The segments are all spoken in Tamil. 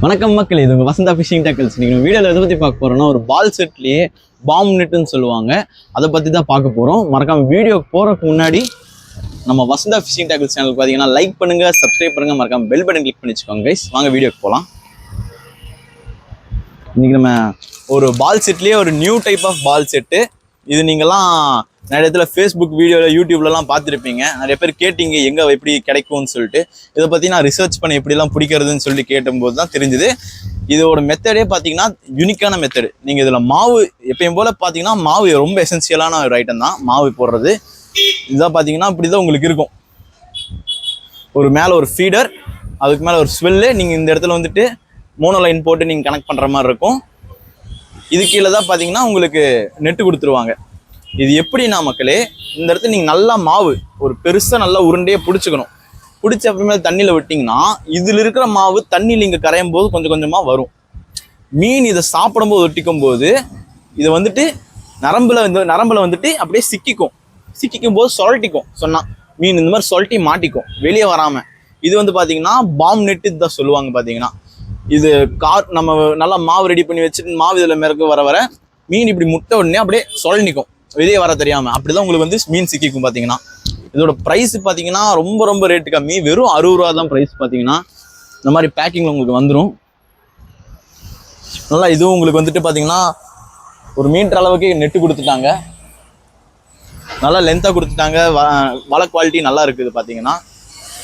வணக்கம் மக்கள், இது உங்கள் வசந்தா ஃபிஷிங் டேக்கிள்ஸ். நீங்கள் வீடியோவில் எதை பற்றி பார்க்க போகிறோன்னா, ஒரு பால் செட்லேயே பாம் நெட்டுன்னு சொல்லுவாங்க, அதை பற்றி தான் பார்க்க போகிறோம். மறக்காமல் வீடியோ போகிறதுக்கு முன்னாடி நம்ம வசந்தா ஃபிஷிங் டேக்கிள்ஸ் சேனலுக்கு பார்த்தீங்கன்னா லைக் பண்ணுங்கள், சப்ஸ்கிரைப் பண்ணுங்கள், மறக்காமல் பெல் பட்டன் கிளிக் பண்ணி வச்சுக்கோங்க கைஸ். வாங்க வீடியோக்கு போகலாம். இன்றைக்கி நம்ம ஒரு பால் செட்லேயே ஒரு new type of ball set. இது நீங்கள்லாம் நிறைய இடத்துல ஃபேஸ்புக் வீடியோவில் யூடியூப்லலாம் பார்த்துருப்பீங்க. நிறைய பேர் கேட்டிங்க எங்கே எப்படி கிடைக்கும்னு சொல்லிட்டு. இதை பற்றி நான் ரிசர்ச் பண்ணி எப்படிலாம் பிடிக்கிறதுன்னு சொல்லி கேட்டும்போது தான் தெரிஞ்சுது. இதோட மெத்தடே பார்த்தீங்கன்னா யூனிக்கான மெத்தடு. நீங்கள் இதில் மாவு எப்பயும் போல் பார்த்தீங்கன்னா மாவு ரொம்ப எசென்சியலான ஒரு ஐட்டம் தான் மாவு போடுறது. இதாக பார்த்தீங்கன்னா இப்படி தான் உங்களுக்கு இருக்கும். ஒரு மேலே ஒரு ஃபீடர், அதுக்கு மேலே ஒரு ஸ்வெல்லு. நீங்கள் இந்த இடத்துல வந்துட்டு மோனோ லைன் போட்டு நீங்கள் கனெக்ட் பண்ணுற மாதிரி இருக்கும். இது கீழே தான் பார்த்தீங்கன்னா உங்களுக்கு நெட்டு கொடுத்துருவாங்க. இது எப்படின்னா மக்களே, இந்த இடத்துல நீங்கள் நல்லா மாவு ஒரு பெருசாக நல்லா உருண்டையே பிடிச்சிக்கணும். பிடிச்ச அப்புறமே தண்ணியில் விட்டிங்கன்னா இதில் இருக்கிற மாவு தண்ணியில் இங்கே கரையும் போது கொஞ்சம் கொஞ்சமாக வரும். மீன் இதை சாப்பிடும்போது ஒட்டிக்கும் போது இதை வந்துட்டு நரம்பில் வந்துட்டு அப்படியே சிக்கிக்கும் போது சொரட்டிக்கும். சொன்னால் மீன் இந்த மாதிரி சொரட்டி மாட்டிக்கும் வெளியே வராமல். இது வந்து பார்த்தீங்கன்னா பாம் நெட்டு தான் சொல்லுவாங்க. பார்த்தீங்கன்னா இது நம்ம நல்லா மாவு ரெடி பண்ணி வச்சுட்டு மாவு இதில் மேற்கு வர மீன் இப்படி முட்டை உடனே அப்படியே சொரண்டிக்கும் வெளியே வர தெரியாமல். அப்படிதான் உங்களுக்கு வந்து மீன் சிக்கிக்கும். பார்த்தீங்கன்னா இதோட ப்ரைஸ் பார்த்தீங்கன்னா ரொம்ப ரொம்ப ரேட்டு கம்மி. வெறும் 60 ரூபா தான் ப்ரைஸ். பார்த்தீங்கன்னா இந்த மாதிரி பேக்கிங்கில் உங்களுக்கு வந்துடும். நல்லா இதுவும் உங்களுக்கு வந்துட்டு பார்த்தீங்கன்னா ஒரு மீட்டர் அளவுக்கு நெட்டு கொடுத்துட்டாங்க. நல்லா லென்த்தாக கொடுத்துட்டாங்க. வலை குவாலிட்டி நல்லா இருக்குது. பார்த்தீங்கன்னா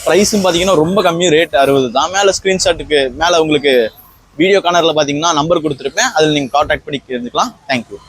ப்ரைஸும் பார்த்தீங்கன்னா ரொம்ப கம்மி, ரேட் 60 தான். மேலே ஸ்க்ரீன்ஷாட்டுக்கு மேலே உங்களுக்கு வீடியோ கார்னரில் பார்த்தீங்கன்னா நம்பர் கொடுத்துருப்பேன், அதில் நீங்கள் கான்டாக்ட் பண்ணி தெரிஞ்சுக்கலாம். தேங்க்யூ.